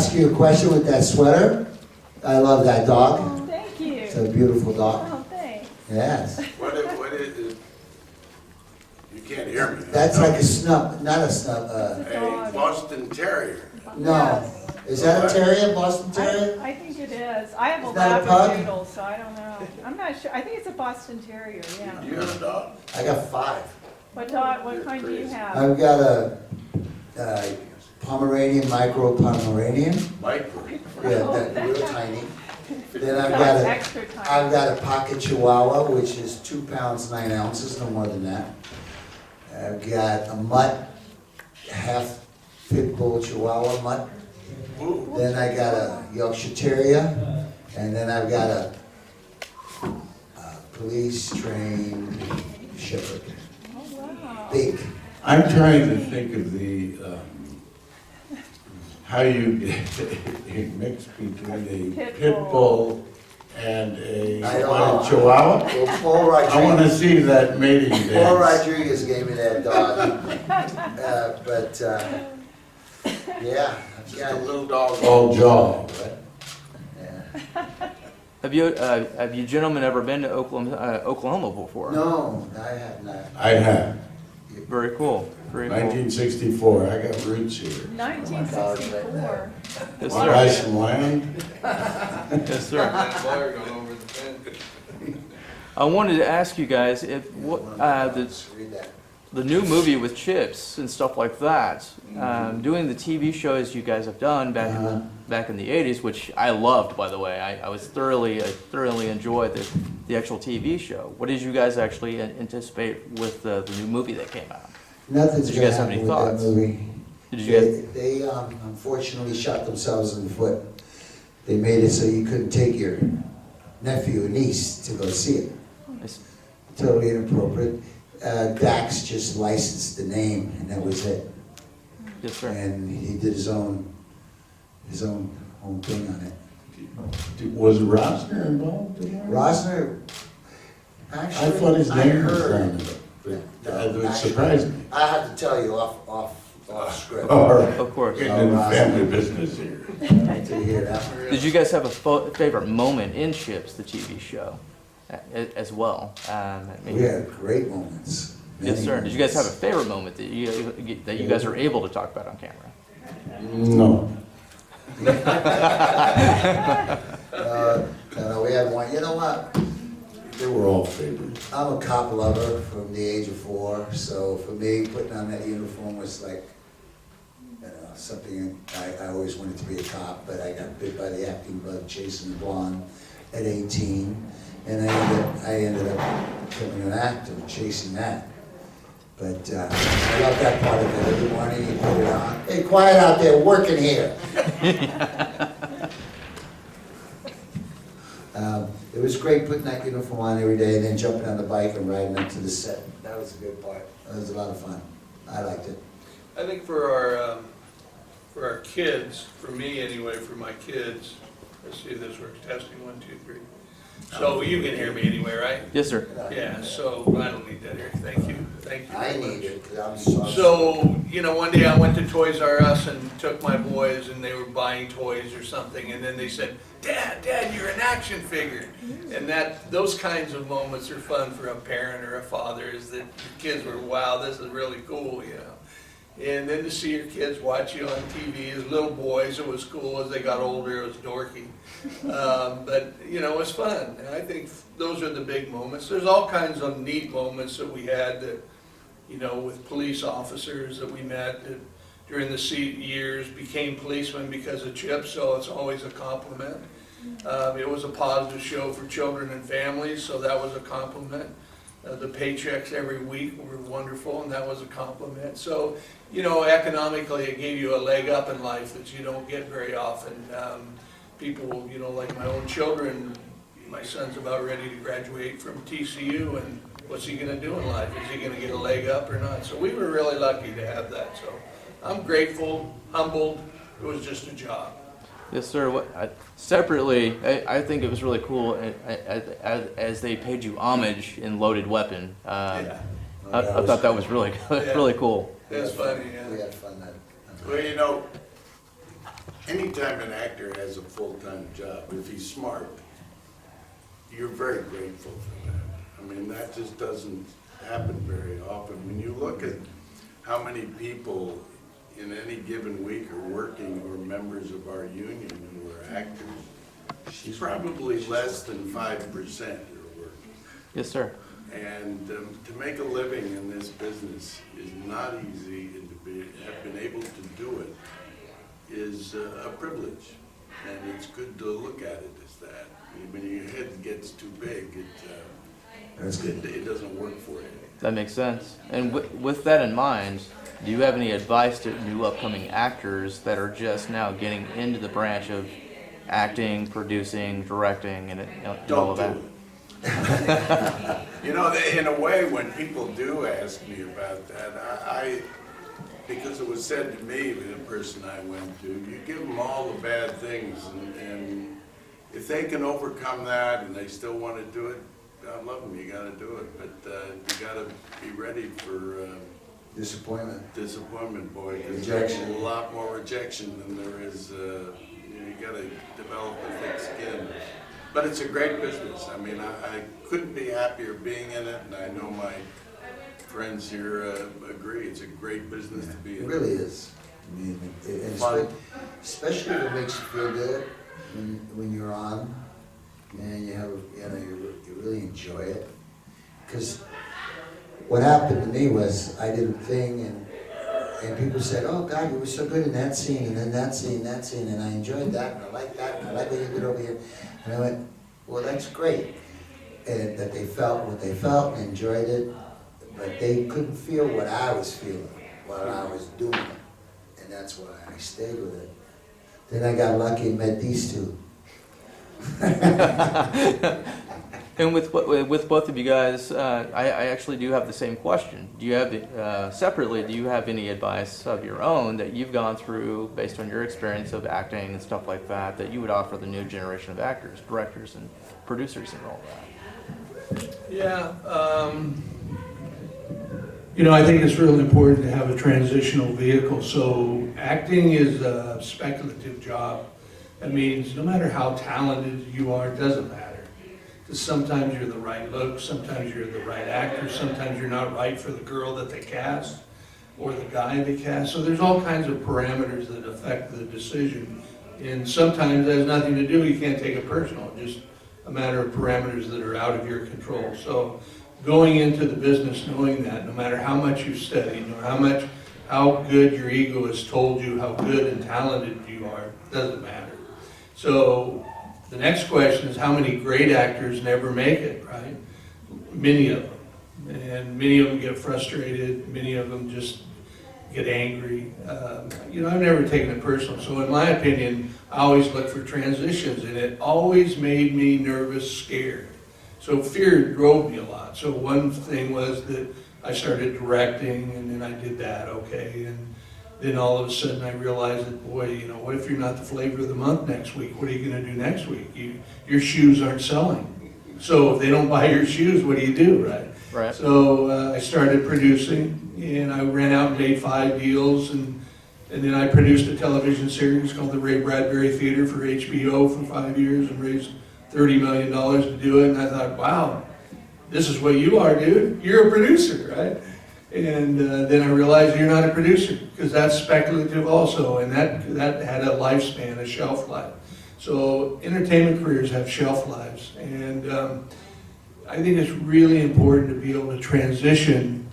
ask you a question with that sweater. I love that dog. Oh, thank you. It's a beautiful dog. Oh, thanks. Yes. What is, you can't hear me. That's like a snub, not a snub, A Boston Terrier. no. Is that a terrier, Boston Terrier? I think it is. I have a Is that a pug? Labradoodle, so I don't know. I'm not sure. I think it's a Boston Terrier, yeah. You have a dog? I got 5. What dog, what kind do you have? I've got a Pomeranian, micro Pomeranian. Micro. Yeah, that real tiny. Then I've So got it's a, extra tiny. I've got a pocket Chihuahua, which is 2 pounds 9 ounces, no more than that. I've got a mutt, half pit bull Chihuahua mutt. Ooh. Then I got a Yorkshire Terrier, and then I've got a police trained shepherd. Oh, wow. Big. I'm trying to think of the, how you mix between a Pit pit bull. bull and a I don't know. chihuahua. Well, Paul I want to Rodriguez, see that mating Paul dance. Rodriguez gave me that dog. Yeah, I've Just a got, little dog. All jaw, right? yeah. Have you gentlemen ever been to Oklahoma before? No, I have not. I have. Very cool. Very cool. 1964, I got roots here. 1964. Yes, Want to buy sir. some land? Yes, sir. I wanted to ask you guys if Read that. the new movie with Chips and stuff like that, doing the TV shows you guys have done back in the 80s, which I loved, by the way. I thoroughly enjoyed the actual TV show. What did you guys actually anticipate with the new movie that came out? Nothing's Did you gonna guys have happen any with that thoughts? movie. Did you guys? They unfortunately shot themselves in the foot. They made it so you couldn't take your nephew or niece to go see it. Totally inappropriate. Dax just licensed the name, and that was it. Yes, sir. And he did his own thing on it. Was Rosner involved in that? Rosner, I actually, thought his name was heard- on it, but No, it actually, surprised me. I have to tell you off script. All right. Of course. Getting into family business here. To hear that. Did you guys have a favorite moment in Chips, the TV show, as well? We had great moments. Yes, many sir. Did you guys have a moments. favorite moment that you guys are able to talk about on camera? No. No, we had one. You know what? They were all favorites. I'm a cop lover from the age of 4, so for me, putting on that uniform was like, you know, something I always wanted to be a cop, but I got bit by the acting bug chasing the blonde at 18, and I ended up becoming an actor chasing that. But I love that part of it. Every morning you put it on. Hey, quiet out there, working here. It was great putting that uniform on every day and then jumping on the bike and riding up to the set. That was a good part. That was a lot of fun. I liked it. I think for our kids, for me anyway, for my kids, let's see if this works, testing, 1, 2, 3. So you can hear me anyway, right? Yes, sir. Yeah, so I don't need that here, thank you, thank you. I very need much. it because I'm sorry. So, you know, one day I went to Toys R Us and took my boys and they were buying toys or something, and then they said, Dad, you're an action figure. And those kinds of moments are fun for a parent or a father, is that your kids were, wow, this is really cool, you know. And then to see your kids watch you on TV as little boys, it was cool. As they got older, it was dorky. But, you know, it was fun. And I think those are the big moments. There's all kinds of neat moments that we had that, you know, with police officers that we met that during the years became policemen because of Chip, so it's always a compliment. It was a positive show for children and families, so that was a compliment. The paychecks every week were wonderful, and that was a compliment. So, you know, economically, it gave you a leg up in life that you don't get very often. People, you know, like my own children, my son's about ready to graduate from TCU, and what's he gonna do in life? Is he gonna get a leg up or not? So we were really lucky to have that. So I'm grateful, humbled. It was just a job. Yes, sir. Separately, I think it was really cool as they paid you homage in Loaded Weapon. Yeah, I thought that was really Yeah. really cool. that's funny, We yeah. had fun that. Well, you know, anytime an actor has a full-time job, if he's smart, you're very grateful for that. I mean, that just doesn't happen very often. When you look at how many people in any given week are working or members of our union who are actors, she's probably less than 5% are working. Yes, sir. And to make a living in this business is not easy, and have been able to do it is a privilege. And it's good to look at it as that. When your head gets too big, it doesn't work for you. That makes sense. And with that in mind, do you have any advice to new upcoming actors that are just now getting into the branch of acting, producing, directing, and all of that? You know, in a way, when people do ask me about that, because it was said to me by the person I went to, you give them all the bad things, and if they can overcome that and they still want to do it, God love them, you got to do it. But you got to be ready for disappointment, boy. 'Cause there's a lot more rejection than there is. You got to develop a thick skin. But it's a great business. I mean, I couldn't be happier being in it, and I know my friends here agree. It's a great business to be in. It really is. I mean, and Fun. especially if it makes you feel good when you're on, and you really enjoy it. Because what happened to me was I did a thing, and people said, "Oh God, you were so good in that scene, and then that scene, and I enjoyed that, and I like that, and I like what you did over here." And I went, "Well, that's great," and that they felt what they felt and enjoyed it, but they couldn't feel what I was feeling while I was doing it, and that's why I stayed with it. Then I got lucky and met these two. And with both of you guys, I actually do have the same question. Do you have, separately, do you have any advice of your own that you've gone through based on your experience of acting and stuff like that, that you would offer the new generation of actors, directors, and producers and all that? Yeah, I think it's really important to have a transitional vehicle. So acting is a speculative job. That means no matter how talented you are, it doesn't matter. Because sometimes you're the right look, sometimes you're the right actor, sometimes you're not right for the girl that they cast or the guy they cast. So there's all kinds of parameters that affect the decision. And sometimes it has nothing to do, you can't take it personal, just a matter of parameters that are out of your control. So going into the business knowing that, no matter how much you've studied, no matter how good your ego has told you how good and talented you are, doesn't matter. So the next question is how many great actors never make it, right? Many of them. And many of them get frustrated, many of them just get angry. I've never taken it personal. So in my opinion, I always look for transitions, and it always made me nervous, scared. So fear drove me a lot. So one thing was that I started directing, and then I did that, okay, and then all of a sudden I realized that, boy, what if you're not the flavor of the month next week? What are you going to do next week? Your shoes aren't selling. So if they don't buy your shoes, what do you do, right? Right. So I started producing, and I ran out and made 5 deals, and then I produced a television series called the Ray Bradbury Theater for HBO for 5 years and raised $30 million to do it. And I thought, wow, this is what you are, dude. You're a producer, right? And then I realized you're not a producer, because that's speculative also, and that had a lifespan, a shelf life. So entertainment careers have shelf lives, and I think it's really important to be able to transition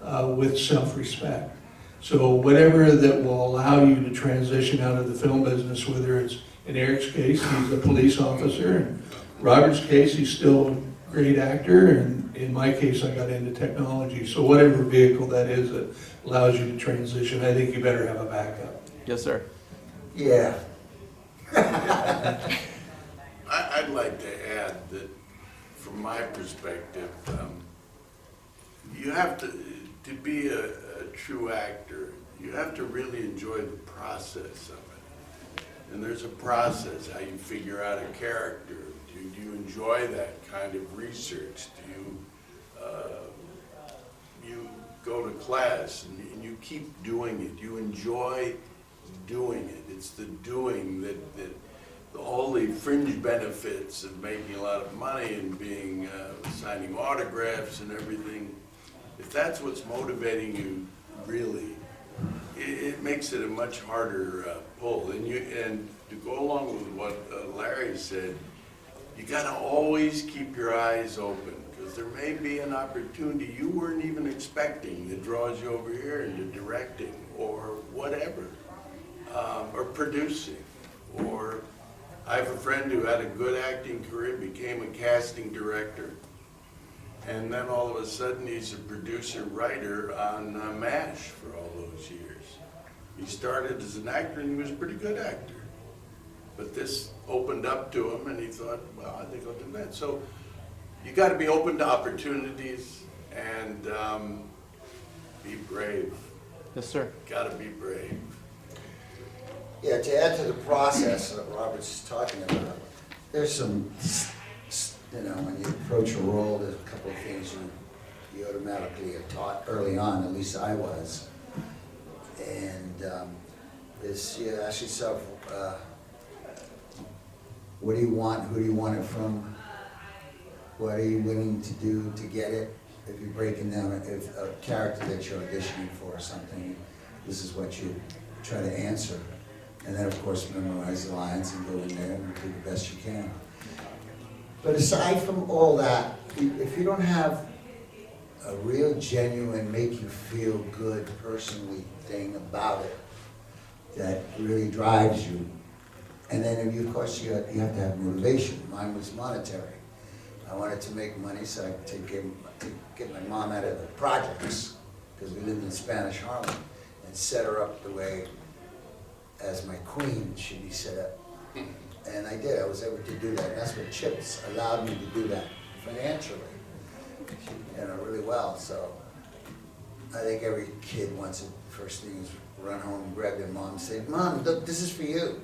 with self-respect. So whatever that will allow you to transition out of the film business, whether it's in Eric's case, he's a police officer, and Robert's case, he's still a great actor, and in my case, I got into technology. So whatever vehicle that is that allows you to transition, I think you better have a backup. Yes, sir. Yeah. I'd like to add that, from my perspective, you have to be a true actor, you have to really enjoy the process of it. And there's a process, how you figure out a character. Do you enjoy that kind of research? Do you go to class and you keep doing it? You enjoy doing it. It's the doing that all the fringe benefits of making a lot of money and being, signing autographs and everything. If that's what's motivating you, really, it makes it a much harder pull. And to go along with what Larry said, you gotta always keep your eyes open, because there may be an opportunity you weren't even expecting that draws you over here into directing or whatever, or producing. Or I have a friend who had a good acting career, became a casting director, and then all of a sudden he's a producer writer on MASH for all those years. He started as an actor and he was a pretty good actor. But this opened up to him and he thought, well, I think I'll do that. So you got to be open to opportunities and be brave. Yes, sir. Got to be brave. Yeah, to add to the process that Robert's talking about, there's some, when you approach a role, there's a couple of things you automatically are taught early on, at least I was. And you ask yourself, what do you want? Who do you want it from? What are you willing to do to get it? If you're breaking down a character that you're auditioning for or something, this is what you try to answer. And then, of course, memorize the lines and go in there and do the best you can. But aside from all that, if you don't have a real genuine, make you feel good personally thing about it that really drives you, and then of course you have to have motivation. Mine was monetary. I wanted to make money so I could get my mom out of the projects, because we lived in Spanish Harlem, and set her up the way as my queen should be set up. And I did. I was able to do that. And that's what Chips allowed me to do that financially, really well. So I think every kid wants it. First thing is run home and grab their mom and say, "Mom, look, this is for you."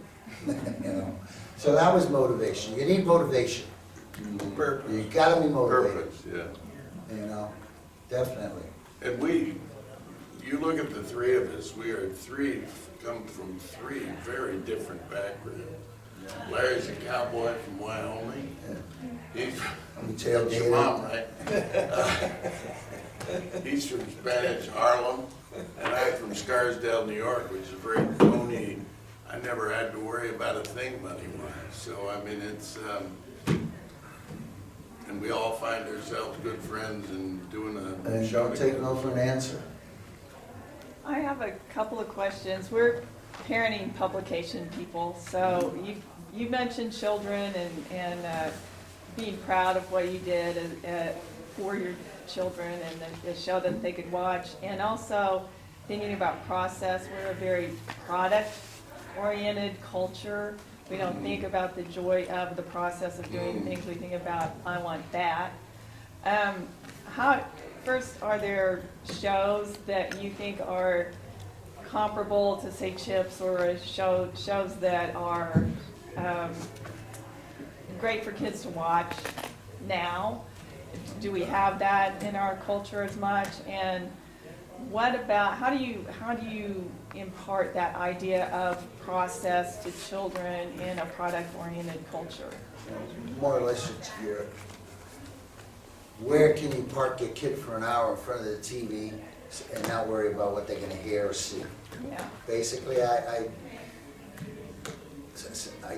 So that was motivation. You need motivation. Purpose. You gotta be motivated. Purpose, yeah. Definitely. And you look at the three of us, come from three very different backgrounds. Larry's a cowboy from Wyoming. He's I'm that's your tailgating. mom, right? He's from Spanish Harlem, and I'm from Scarsdale, New York, which is very phony. I never had to worry about a thing money-wise. So, I mean, it's, and we all find ourselves good friends and doing a And show don't take together. no for an answer. I have a couple of questions. We're parenting publication people, so you mentioned children and being proud of what you did for your children and the show that they could watch, and also thinking about process. We're a very product-oriented culture. We don't think about the joy of the process of doing things. We think about, I want that. First, are there shows that you think are comparable to, say, Chips, or shows that are great for kids to watch now? Do we have that in our culture as much? And what about, how do you impart that idea of process to children in a product-oriented culture? More or less, where can you park your kid for an hour in front of the TV and not worry about what they're gonna hear or see? Yeah. Basically, I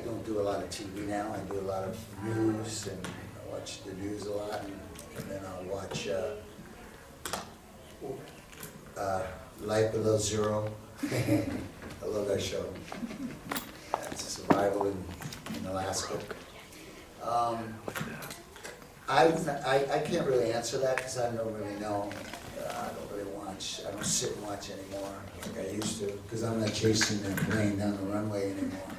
don't do a lot of TV now. I do a lot of news, and I watch the news a lot, and then I'll watch Life Below Zero. I love that show. It's a survival in Alaska. I can't really answer that because I don't really know. I don't really watch. I don't sit and watch anymore like I used to, because I'm not chasing that plane down the runway anymore.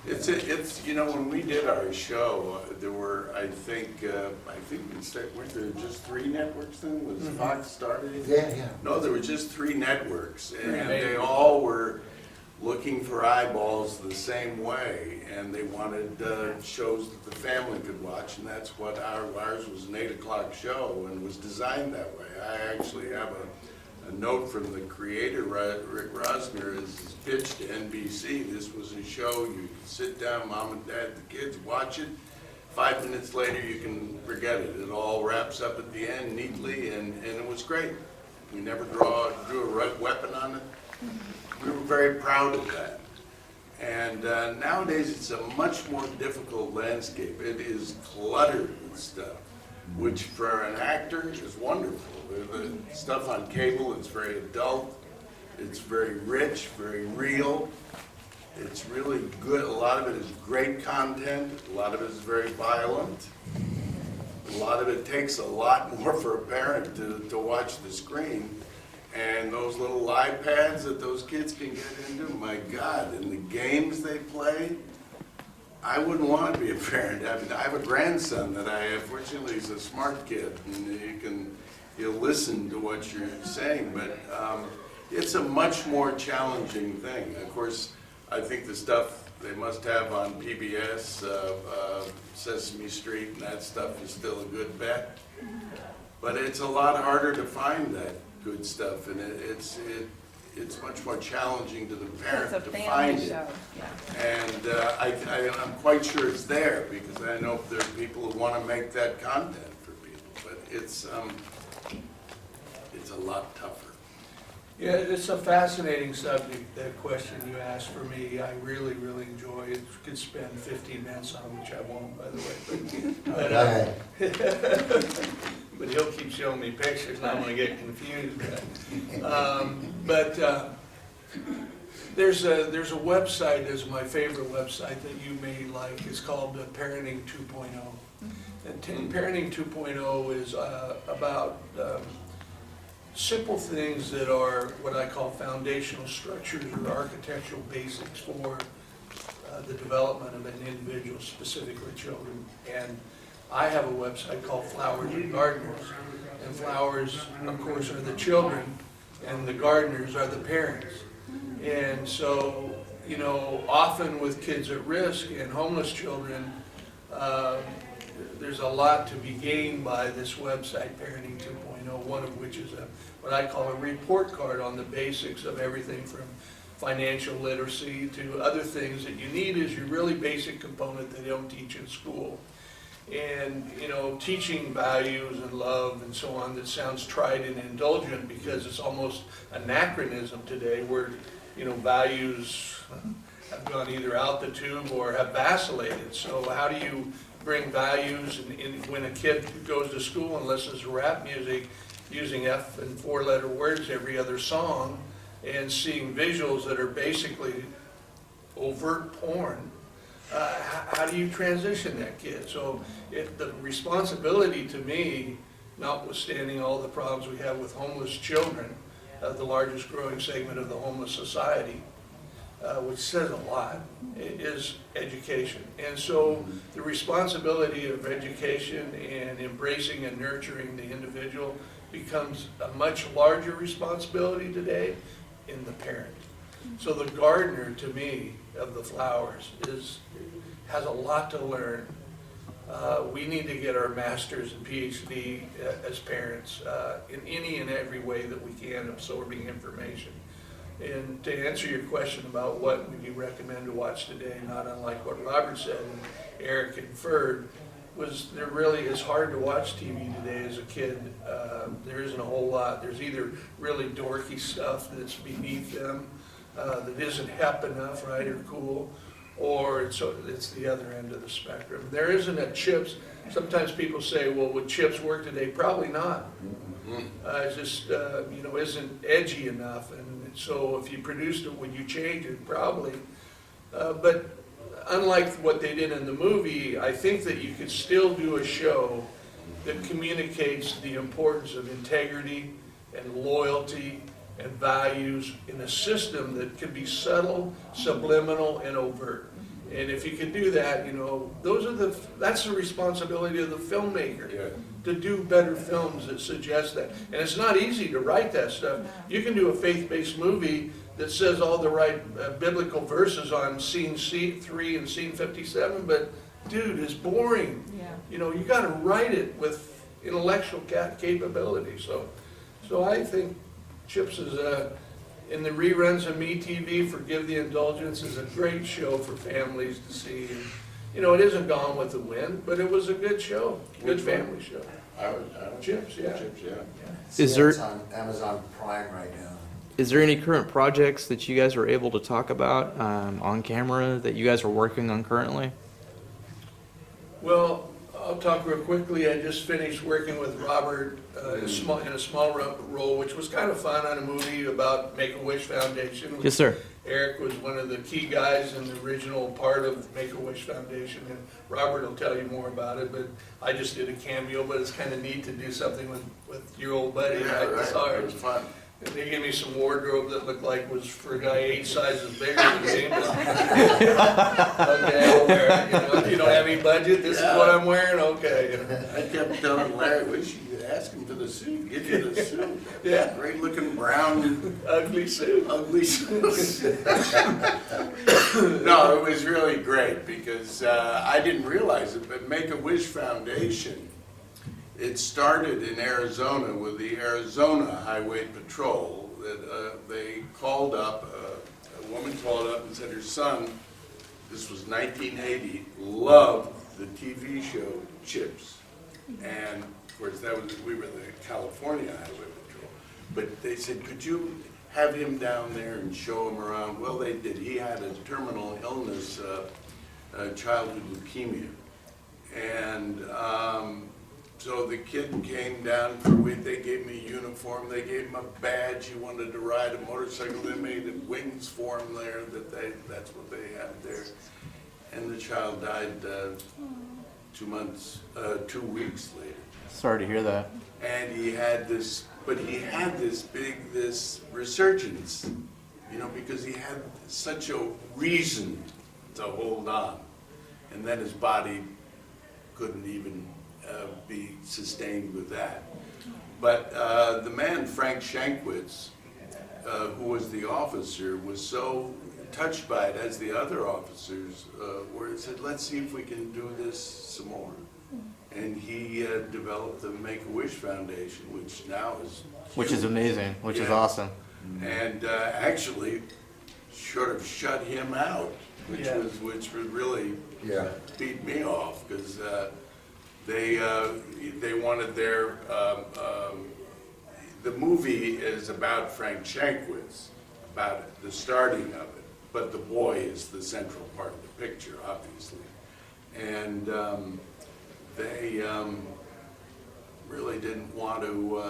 It's when we did our show, there were, I think weren't there just 3 networks then? Was Fox started? Yeah. No, there were just 3 networks, and they all were looking for eyeballs the same way, and they wanted shows that the family could watch, and that's what ours was, an 8 o'clock show, and was designed that way. I actually have a a note from the creator, Rick Rosner, is his pitch to NBC. This was a show, you could sit down, mom and dad, the kids, watch it. 5 minutes later, you can forget it. It all wraps up at the end neatly, and it was great. We never drew a red weapon on it. We were very proud of that. And nowadays, it's a much more difficult landscape. It is cluttered with stuff, which for an actor is wonderful. The stuff on cable is very adult. It's very rich, very real. It's really good. A lot of it is great content. A lot of it is very violent. A lot of it takes a lot more for a parent to watch the screen. And those little iPads that those kids can get into, my God, and the games they play, I wouldn't want to be a parent. I mean, I have a grandson that fortunately he's a smart kid, and he'll listen to what you're saying, but it's a much more challenging thing. Of course, I think the stuff they must have on PBS, Sesame Street, and that stuff is still a good bet. But it's a lot harder to find that good stuff, and it's much more challenging to the parent It's a to find family it. show, yeah. And I'm quite sure it's there, because I know there are people who want to make that content for people, but it's a lot tougher. Yeah, it's a fascinating subject, that question you asked for me. I really, really enjoy it. Could spend 15 minutes on it, which I won't, by the way. But he'll keep showing me pictures, and I'm gonna get confused. There's a website that's my favorite website that you may like. It's called Parenting 2.0. And Parenting 2.0 is about simple things that are what I call foundational structures or architectural basics for the development of an individual, specifically children. And I have a website called Flowers and Gardeners. And flowers, of course, are the children, and the gardeners are the parents. And so, you know, often with kids at risk and homeless children, there's a lot to be gained by this website, Parenting 2.0, one of which is what I call a report card on the basics of everything from financial literacy to other things that you need is your really basic component that they don't teach in school. And, you know, teaching values and love and so on that sounds trite and indulgent because it's almost anachronism today where, you know, values have gone either out the tube or have vacillated. So how do you bring values when a kid goes to school and listens to rap music using F and 4-letter words every other song and seeing visuals that are basically overt porn? How do you transition that kid? So the responsibility to me, notwithstanding all the problems we have with homeless children, the largest growing segment of the homeless society, which says a lot, is education. And so the responsibility of education and embracing and nurturing the individual becomes a much larger responsibility today in the parent. So the gardener, to me, of the flowers has a lot to learn. We need to get our master's and PhD as parents in any and every way that we can absorbing information. And to answer your question about what would you recommend to watch today, not unlike what Robert said and Eric inferred, was there really is hard to watch TV today as a kid. There isn't a whole lot. There's either really dorky stuff that's beneath them, that isn't hep enough, right, or cool, or it's the other end of the spectrum. There isn't a chips. Sometimes people say, well, would chips work today? Probably not. It's just, you know, isn't edgy enough. And so if you produced it, would you change it? Probably. But unlike what they did in the movie, I think that you could still do a show that communicates the importance of integrity and loyalty and values in a system that can be subtle, subliminal, and overt. And if you can do that, you know, that's the responsibility of the filmmaker, to do better films that suggest that. And it's not easy to write that stuff. You can do a faith-based movie that says all the right biblical verses on scene 3 and scene 57, but dude, it's boring. Yeah. You know, you got to write it with intellectual capability. So I think Chips is in the reruns of MeTV, Forgive the Indulgence, is a great show for families to see. And, you know, it isn't Gone with the Wind, but it was a good show, good Which one? family show. I would. Chips, yeah. Chips, yeah. Is there- It's on Amazon Prime right now. Is there any current projects that you guys are able to talk about on camera that you guys are working on currently? Well, I'll talk real quickly. I just finished working with Robert in a small role, which was kind of fun, on a movie about Make-A-Wish Foundation. Yes, sir. Eric was one of the key guys in the original part of Make-A-Wish Foundation, and Robert will tell you more about it, but I just did a cameo, but it's kind of neat to do something with your old buddy, Yeah, right? right, Sorry. it was fun. And they gave me some wardrobe that looked like was for a guy 8 sizes bigger than me. But okay, I'll wear it, you know. You don't have any budget, this is what I'm wearing, okay. You know. I kept telling Larry, we should ask him for the suit, get you the suit. Yeah. Great looking brown, Ugly suit. ugly suit. No, it was really great because I didn't realize it, but Make-A-Wish Foundation, it started in Arizona with the Arizona Highway Patrol. That they called up, a woman called up and said her son, this was 1980, loved the TV show Chips. And of course, we were the California Highway Patrol. But they said, could you have him down there and show him around? Well, they did. He had a terminal illness, childhood leukemia. And so the kid came down for a week. They gave me a uniform. They gave him a badge. He wanted to ride a motorcycle. They made wings for him there. That's what they had there. And the child died 2 weeks later. Sorry to hear that. And he had this resurgence, you know, because he had such a reason to hold on. And then his body couldn't even be sustained with that. But the man, Frank Shankwitz, who was the officer, was so touched by it, as the other officers were, said, let's see if we can do this some more. And he developed the Make-A-Wish Foundation, which now is Which is amazing, which is Yeah. awesome. and actually sort of shut him out, which Yeah. which would really Yeah. beat me off, because they wanted their the movie is about Frank Shankwitz, about the starting of it, but the boy is the central part of the picture, obviously, and they really didn't want to.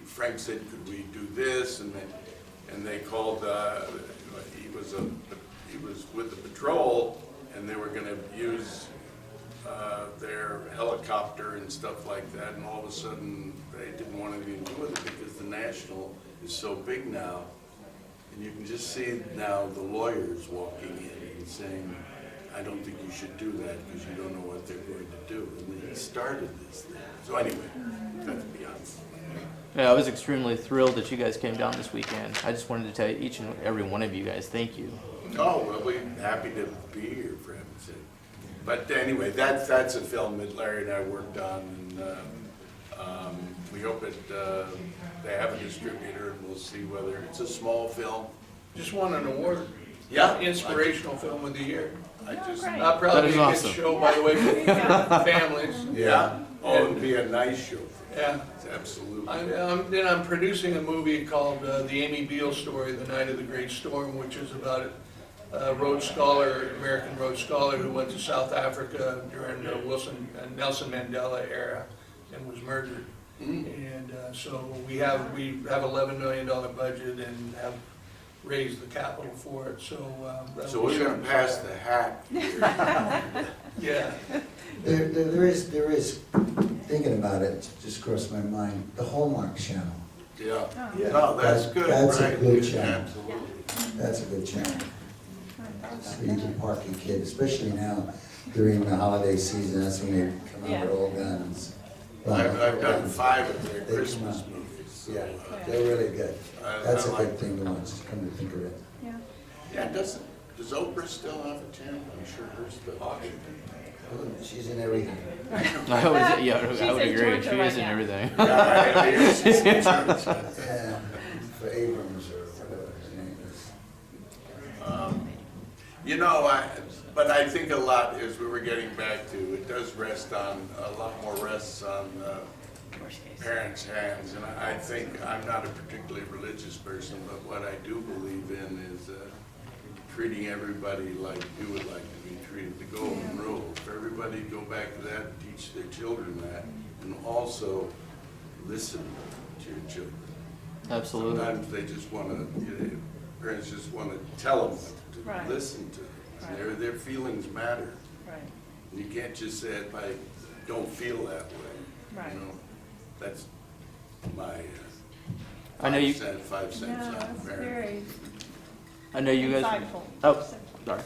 Frank said, "Could we do this?" And they called. He was with the patrol, and they were going to use their helicopter and stuff like that. And all of a sudden, they didn't want anything to do with it because the National is so big now, and you can just see now the lawyers walking in and saying, I don't think you should do that because you don't know what they're going to do. And they started this thing. So anyway, that's beyond. Yeah, I was extremely thrilled that you guys came down this weekend. I just wanted to tell each and every one of you guys, thank you. Oh, well, we're happy to be here, for heaven's sake. But anyway, that's a film that Larry and I worked on, and we hope they have a distributor, and we'll see whether it's a small film. Just won an award. Yeah. Inspirational film of the year. I just, great. Probably a That is good awesome. show, by the way, for families. yeah. Oh, it'd be a nice show. Yeah. Absolutely. I'm producing a movie called The Amy Beale Story, The Night of the Great Storm, which is about a Rhodes Scholar, American Rhodes Scholar who went to South Africa during the Nelson Mandela era and was murdered. And so we have $11 million budget and have raised the capital for it. So So we're gonna pass the hat here. Yeah. There is, thinking about it, just crossed my mind, the Hallmark Channel. Yeah. Yeah. No, that's good, That's a right? good channel. Absolutely. That's a good channel. So you can park your kid, especially now during the holiday season, that's when they come out with all guns. I've done 5 of their They come Christmas out. movies. So, Yeah, they're really good. I That's a like good thing to watch, come to think of it. Yeah. Yeah, does Oprah still have a channel? I'm sure hers does. She's in everything. I would, yeah, She's I would in agree. Georgia She right is in now. everything. Yeah, for Abrams or whatever his name is. You know, but I think a lot, as we were getting back to, it does rest on, a lot more rests on parents' hands. And I think, I'm not a particularly religious person, but what I do believe in is treating everybody like you would like to be treated, the golden rule. For everybody to go back to that and teach their children that, and also listen to your children. Absolutely. Sometimes they just want to, parents just want to tell them what to do, Right. listen to them. Right. Their feelings matter. Right, You can't just say, I don't feel that way. right. You know, that's my I know you. 5 cents No, on that's parent. very I know you guys. insightful. Oh, sorry.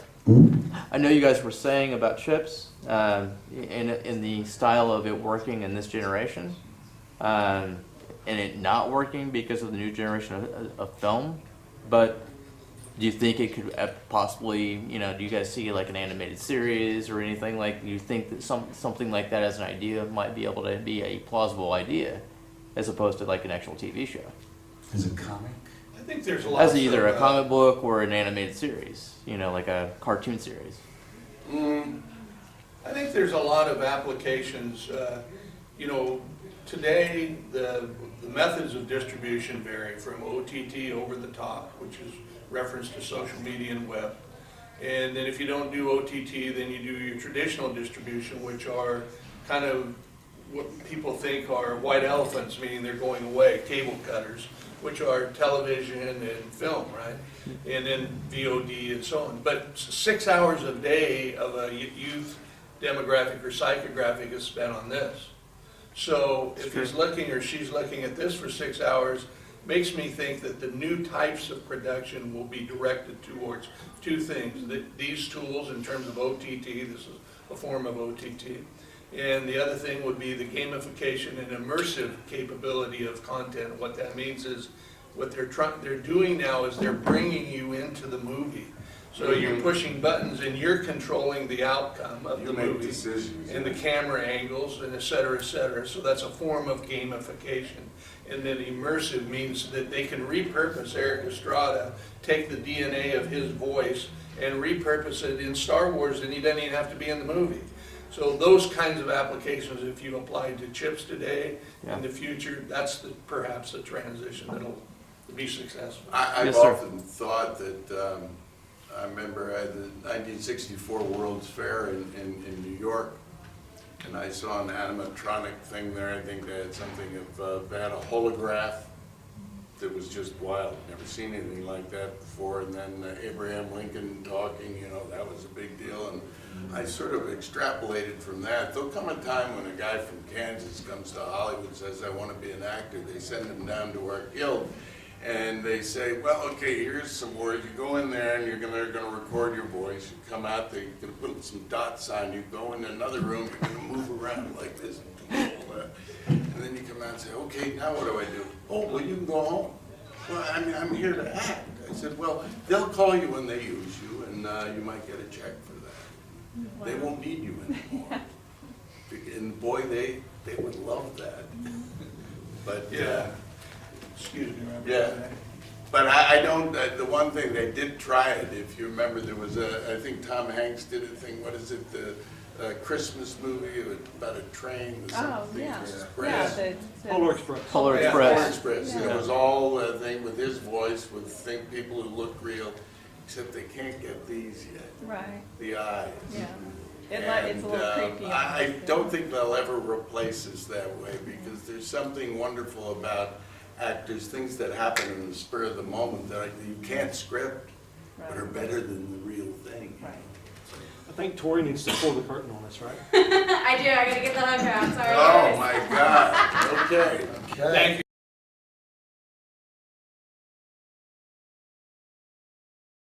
I know you guys were saying about chips in the style of it working in this generation, and it not working because of the new generation of film. But do you think it could possibly, you know, do you guys see like an animated series or anything like? Do you think that something like that as an idea might be able to be a plausible idea, as opposed to like an actual TV show? As a comic? I think there's a lot As either a comic book or an animated series, you know, like a cartoon series. I think there's a lot of applications. You know, today the methods of distribution vary from OTT, over the top, which is reference to social media and web. And then if you don't do OTT, then you do your traditional distribution, which are kind of what people think are white elephants, meaning they're going away, cable cutters, which are television and film, right? And then VOD and so on. But 6 hours a day of a youth demographic or psychographic is spent on this. So if he's looking or she's looking at this for 6 hours, makes me think that the new types of production will be directed towards two things. These tools in terms of OTT, this is a form of OTT. And the other thing would be the gamification and immersive capability of content. What that means is what they're doing now is they're bringing you into the movie. So you're pushing buttons and you're controlling the outcome of the You make movie. decisions. And the camera angles and et cetera, et cetera. So that's a form of gamification. And then immersive means that they can repurpose Eric Estrada, take the DNA of his voice and repurpose it in Star Wars, and he doesn't even have to be in the movie. So those kinds of applications, if you apply to chips today, in the future, that's perhaps a transition that'll be successful. I've Yes, sir. often thought that, I remember I had the 1964 World's Fair in New York, and I saw an animatronic thing there. I think they had something of, they had a holograph that was just wild. Never seen anything like that before. And then Abraham Lincoln talking, you know, that was a big deal. And I sort of extrapolated from that. There'll come a time when a guy from Kansas comes to Hollywood and says, I want to be an actor. They send him down to our guild. And they say, well, okay, here's some words. You go in there and they're going to record your voice. You come out there, you're going to put some dots on. You go in another room, you're going to move around like this. And then you come out and say, okay, now what do I do? Oh, well, you can go home. Well, I mean, I'm here to act. I said, well, they'll call you when they use you, and you might get a check for that. They won't need you anymore. And boy, they would love that. But Yeah. Excuse me, Robert. yeah. But I don't, the one thing, they did try it, if you remember, there was I think Tom Hanks did a thing, what is it, the Christmas movie about a train, the Oh, something yeah. express. Yeah, Polar Express. Polar Yeah. Polar Express. Express, and Yeah. it was all a thing with his voice, with people who look real, except they can't get these yet, right, the eyes. yeah. It's a And little creepy. I almost, don't think they'll ever replace us that way, because there's something wonderful about actors, things that happen in the spur of the moment that you can't script, but are Right. better than the real thing. Right. I think Tori needs to pull the curtain on us, right? I do, I gotta get that on ground, sorry. Oh, guys. my God, okay. Thank you.